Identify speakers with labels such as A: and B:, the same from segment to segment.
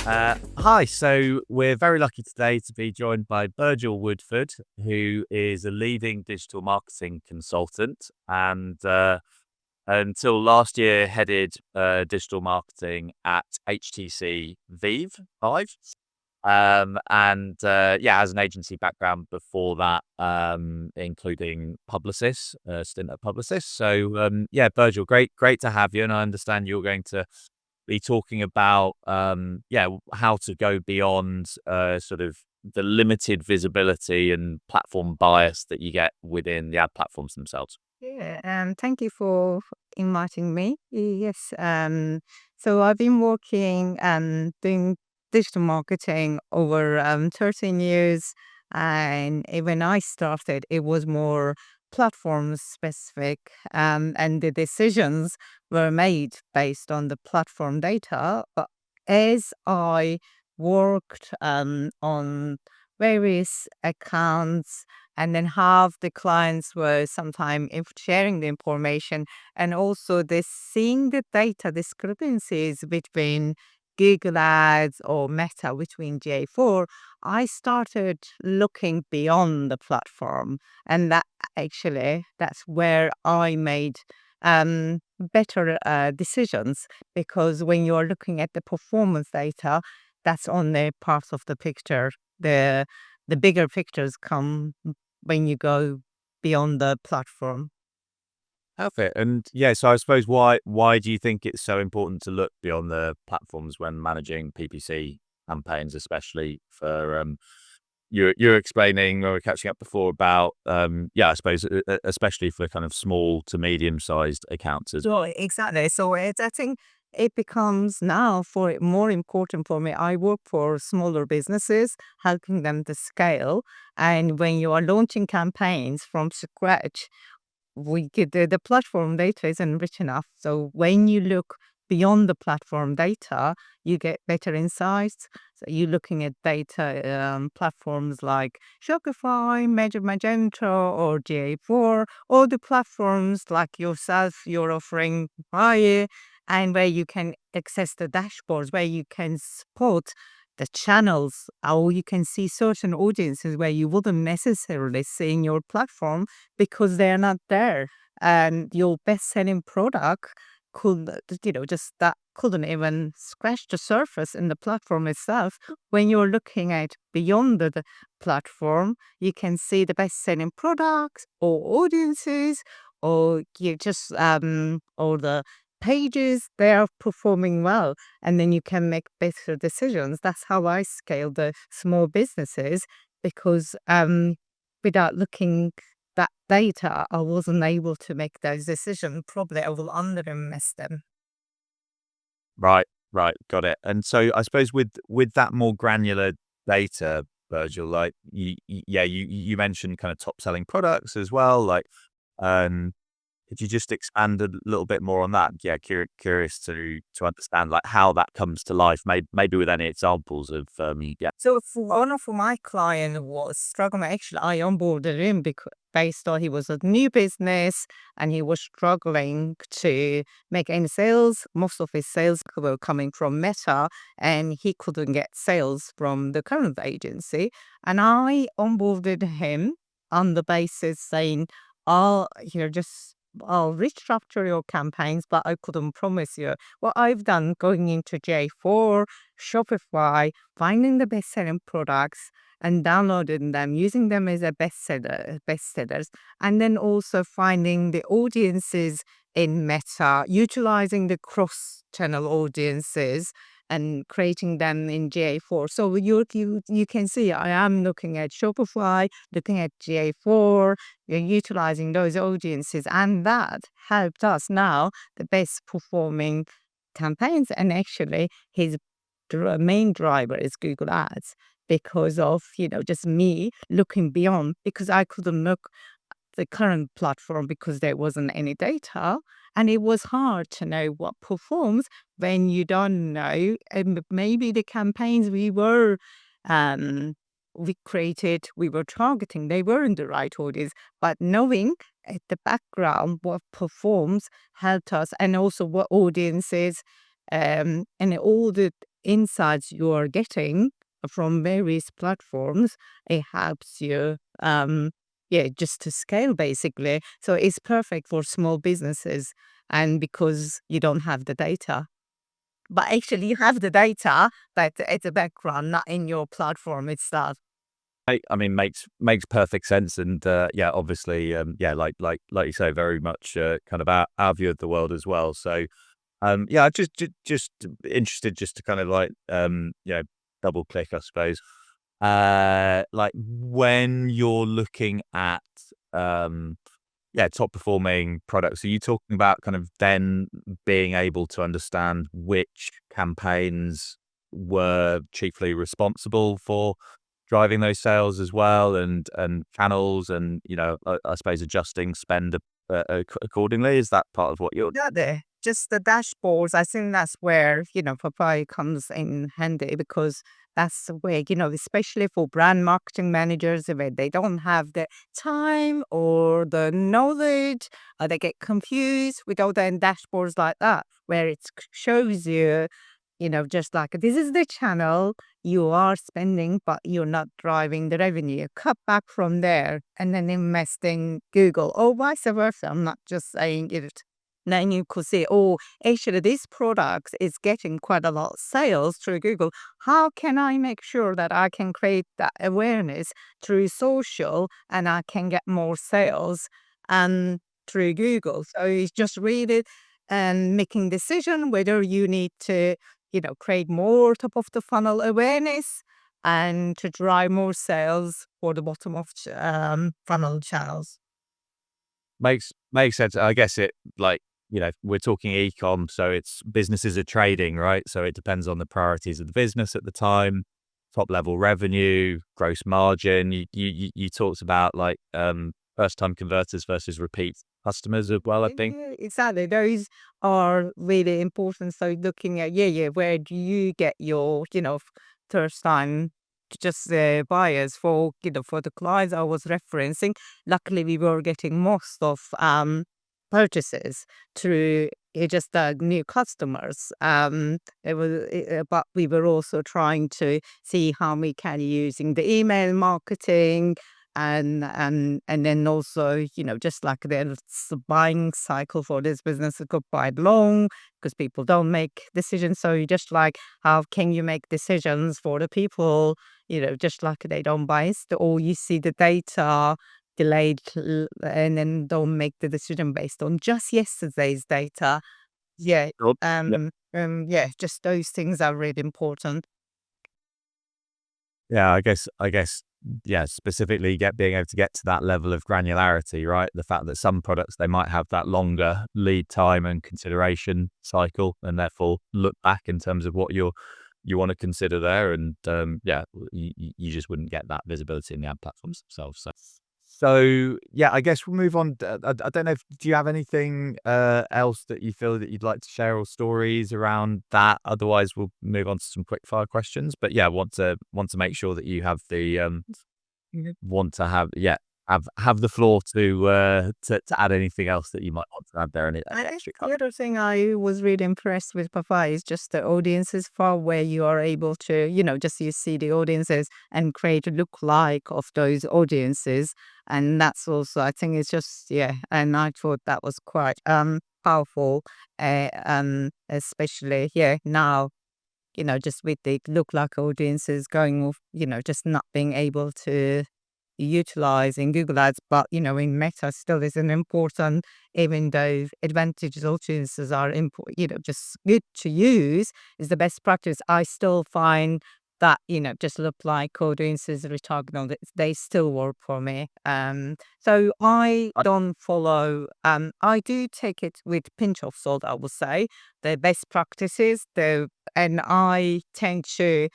A: Hi, so we're very lucky today to be joined by Virgil Woodford, who is a leading digital marketing consultant and until last year headed digital marketing at HTC Vive 5. Yeah, has an agency background before that, including Publicis, stint at Publicis. So yeah, Virgil, great to have you. And I understand you're going to be talking about how to go beyond sort of the limited visibility and platform bias that you get within the ad platforms themselves.
B: Yeah, thank you for inviting me. Yes, so I've been working and doing digital marketing over 13 years. And when I started, it was more platform specific, and the decisions were made based on the platform data. But as I worked on various accounts, and then half the clients were sometime sharing the information, and also they seeing the data discrepancies between Google Ads or Meta between GA4. I started looking beyond the platform, and that's where I made better decisions, because when you are looking at the performance data, that's only part of the picture. The bigger pictures come when you go beyond the platform.
A: Perfect. And yeah, so I suppose why do you think it's so important to look beyond the platforms when managing PPC campaigns, especially for you're explaining or catching up before about I suppose especially for kind of small to medium sized accounts as
B: So exactly. So I think it becomes now for more important for me. I work for smaller businesses, helping them to scale. And when you are launching campaigns from scratch, we get the platform data isn't rich enough. So when you look beyond the platform data, you get better insights. So you're looking at data platforms like Shopify, Magento, or GA4, or the platforms like yourself, you're offering Buyer, and where you can access the dashboards, where you can spot the channels, or you can see certain audiences where you wouldn't necessarily see in your platform because they're not there. And your best selling product just that couldn't even scratch the surface in the platform itself. When you're looking at beyond the platform, you can see the best selling products or audiences, or you just or the pages they are performing well, and then you can make better decisions. That's how I scale the small businesses, because without looking that data, I wasn't able to make those decisions. Probably I will underinvest them.
A: right, right, got it. And so I suppose with that more granular data, Virgil, like you mentioned kind of top selling products as well, like um could you just expand a little bit more on that? Yeah, curious to understand like how that comes to life, maybe with any examples of yeah.
B: So for one of my client was struggling. Actually, I onboarded him because based on he was a new business and he was struggling to make any sales. Most of his sales were coming from Meta, and he couldn't get sales from the current agency. And I onboarded him on the basis saying, "Oh, just." I'll restructure your campaigns, but I couldn't promise you. What I've done going into J4, Shopify, finding the best-selling products and downloading them, using them as a bestsellers, and then also finding the audiences in Meta, utilizing the cross-channel audiences and creating them in GA4. So you can see I am looking at Shopify, looking at GA4, you're utilizing those audiences, and that helped us now the best performing campaigns. And actually his main driver is Google Ads, because of, just me looking beyond, because I couldn't look the current platform because there wasn't any data, and it was hard to know what performs when you don't know. And maybe the campaigns um we created, we were targeting, they weren't the right audience, but knowing at the background what performs helped us, and also what audiences and all the insights you are getting from various platforms, it helps you, just to scale basically. So it's perfect for small businesses, and because you don't have the data. But actually you have the data, but it's a background, not in your platform itself.
A: I mean, makes perfect sense, and yeah, obviously, yeah, like you say, very much kind of our view of the world as well. So, yeah, just interested just to kind of like double click, I suppose. Like when you're looking at um yeah, top performing products. Are you talking about kind of then being able to understand which campaigns were chiefly responsible for driving those sales as well, and channels, and I suppose adjusting spend accordingly? Is that part of what you're?
B: Yeah, just the dashboards. I think that's where, Papaya comes in handy, because that's where, especially for brand marketing managers, where they don't have the time or the knowledge, or they get confused with all the dashboards like that, where it shows you, just like this is the channel you are spending, but you're not driving the revenue. Cut back from there and then invest in Google, or vice versa. I'm not just saying it. Then you could say, oh, actually, this product is getting quite a lot of sales through Google. How can I make sure that I can create that awareness through social and I can get more sales and through Google? So it's just read it and making decision whether you need to, create more top of the funnel awareness and to drive more sales for the bottom of funnel channels.
A: Makes sense. I guess it like, we're talking e-com, so it's businesses are trading, right? So it depends on the priorities of the business at the time, top level revenue, gross margin. You talked about like first time converters versus repeat customers as well, I think.
B: Yeah, exactly. Those are really important. So looking at, where do you get your, first time just buyers for, for the clients I was referencing. Luckily, we were getting most of purchases through just new customers. But we were also trying to see how we can using the email marketing, and then also, just like the buying cycle for this business is quite long, because people don't make decisions. So you just like, how can you make decisions for the people, just like they don't buy it, or you see the data delayed, and then don't make the decision based on just yesterday's data. Yeah.
A: Sure. Yeah.
B: Just those things are really important.
A: Yeah, I guess, yeah, specifically being able to get to that level of granularity, right? The fact that some products, they might have that longer lead time and consideration cycle, and therefore look back in terms of what you want to consider there. And yeah, you just wouldn't get that visibility in the ad platforms themselves. So yeah, I guess we'll move on. I don't know if do you have anything else that you feel that you'd like to share, or stories around that? Otherwise, we'll move on to some quick fire questions. But yeah, want to make sure that you have the want to have yeah have the floor to add anything else that you might want to add there, any
B: I think
A: extra
B: the
A: color.
B: other thing I was really impressed with Papa is just the audiences far, where you are able to, just you see the audiences and create a look-like of those audiences. And that's also, I think it's just, and I thought that was quite powerful, especially, now, just with the look-like audiences going off, just not being able to utilize in Google Ads, but in Meta still is an important, even though advantage audiences are important, just good to use, is the best practice. I still find that, just look like audiences retargeting, they still work for me. So I
A: I,
B: don't follow, I do take it with pinch of salt, I would say, the best practices, and I tend to,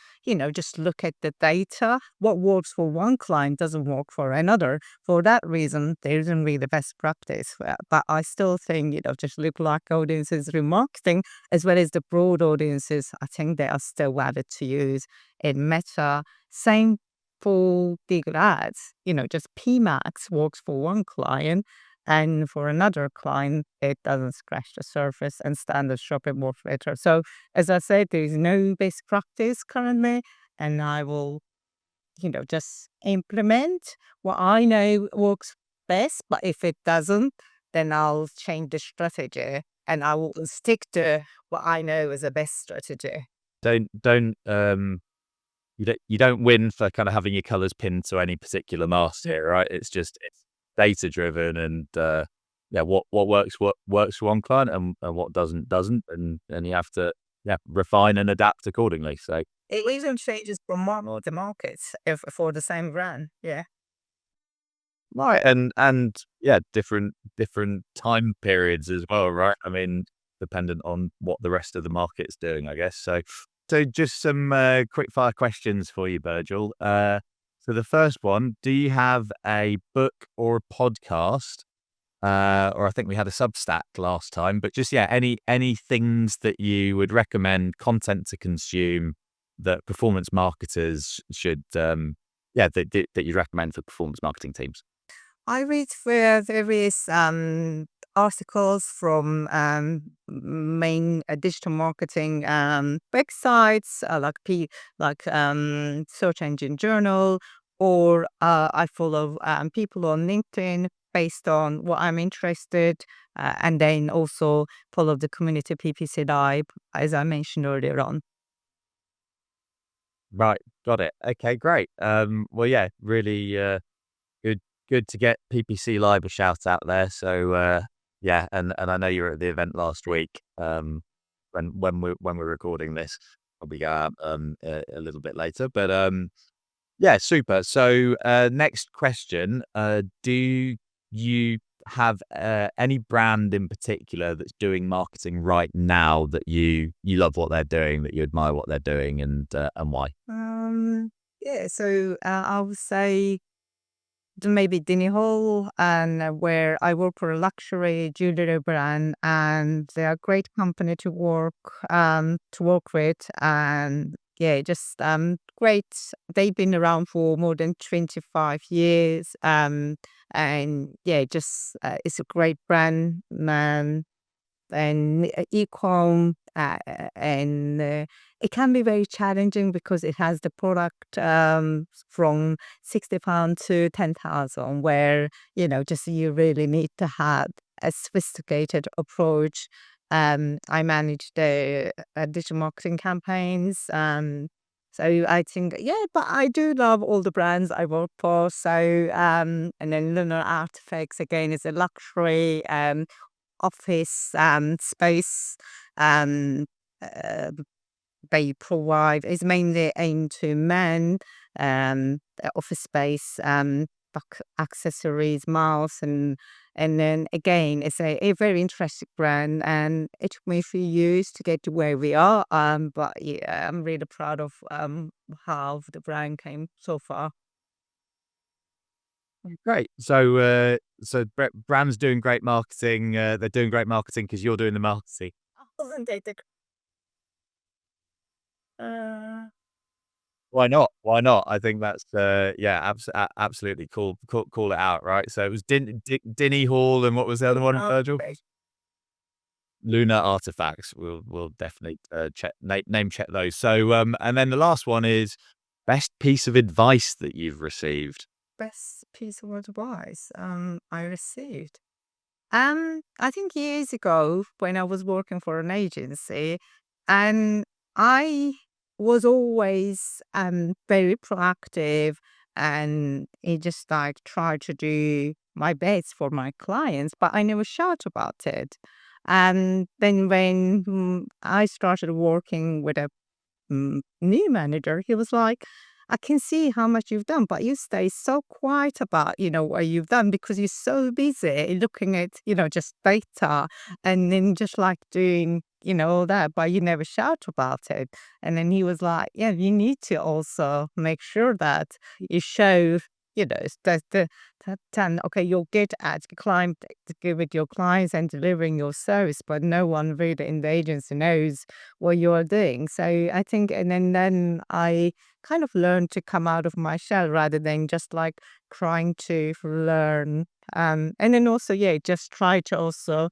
B: just look at the data. What works for one client doesn't work for another. For that reason, there isn't really the best practice. But I still think, just look like audiences remarketing, as well as the broad audiences, I think they are still valid to use in Meta. Same for Google Ads, just PMAX works for one client, And for another client, it doesn't scratch the surface and standard shopping work better. So as I said, there is no best practice currently, and I will, just implement what I know works best. But if it doesn't, then I'll change the strategy and I will stick to what I know is the best strategy.
A: Don't you don't win for kind of having your colors pinned to any particular master, right? It's data driven, and yeah, what works for one client, and what doesn't, and you have to, yeah, refine and adapt accordingly. So
B: It even changes from market to market if for the same brand. Yeah.
A: right, and yeah, different time periods as well, right? I mean, dependent on what the rest of the market's doing, I guess. So just some quick fire questions for you, Virgil. So the first one: do you have a book or a podcast? Or I think we had a Substack last time, but just, yeah, any things that you would recommend, content to consume, that performance marketers should, yeah, that you recommend for performance marketing teams.
B: I read various articles from main digital marketing websites like Search Engine Journal, or I follow people on LinkedIn based on what I'm interested, and then also follow the community PPC Live, as I mentioned earlier on.
A: Right, got it. Okay, great. Well, yeah, really good good to get PPC Live a shout out there. So yeah, and I know you were at the event last week. When we're recording this, probably go out a little bit later, but yeah, super. So, next question. Do you have any brand in particular that's doing marketing right now that you love what they're doing, that you admire what they're doing, and why?
B: Yeah, so I would say maybe Dinny Hall, and where I work for a luxury jewelry brand, and they are a great company to work with, and yeah, just great. They've been around for more than 25 years, and yeah, just it's a great brand, and e-com, and it can be very challenging because it has the product from £60 to 10,000, where just you really need to have a sophisticated approach. I manage the digital marketing campaigns. So I think, yeah, but I do love all the brands I work for. So and then Lunar Artifacts again is a luxury office space um, uh, they provide is mainly aimed to men, office space, accessories, mouse, and then again, it's a very interesting brand, and it took me a few years to get to where we are. But yeah, I'm really proud of how the brand came so far.
A: Great. So, brands doing great marketing. They're doing great marketing because you're doing the marketing.
B: Wasn't it? Uh,
A: Why not? Why not? I think that's yeah, absolutely cool. Call it out, right? So it was Dinny Hall, and what was the other one, Virgil?
B: okay.
A: Lunar Artifacts. We'll definitely check name check those. So and then the last one is best piece of advice that you've received.
B: Best piece of advice I received. I think years ago when I was working for an agency, and I was always very proactive, and it just like tried to do my best for my clients, but I never shout about it. And then when I started working with a new manager, he was like, I can see how much you've done, but you stay so quiet about, what you've done because you're so busy looking at, just data, and then just like doing, all that, but you never shout about it. And then he was like, yeah, you need to also make sure that you show, that's the 10, okay, you're good at client, good with your clients and delivering your service, but no one really in the agency knows what you are doing. So I think, and then I kind of learned to come out of my shell rather than just like trying to learn. And then also, yeah, just try to also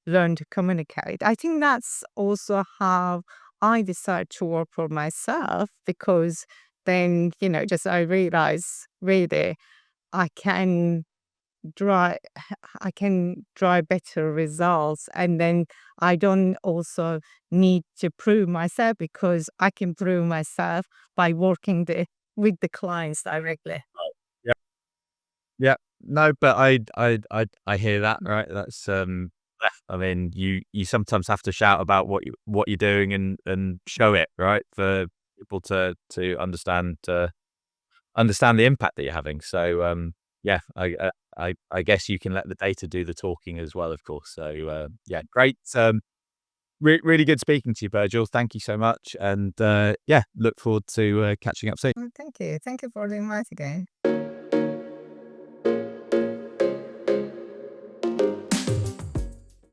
B: learn to communicate. I think that's also how I decide to work for myself, because then, just I realize really I can drive I can drive better results, and then I don't also need to prove myself because I can prove myself by working with the clients directly.
A: Yeah. Yeah. No, but I hear that, right? That's, I mean, you sometimes have to shout about what you're doing and show it, right? For people to understand the impact that you're having. So, yeah, I guess you can let the data do the talking as well, of course. So, yeah, great. Really good speaking to you, Virgil. Thank you so much, and yeah, look forward to catching up soon.
B: Thank you. Thank you for the invite again.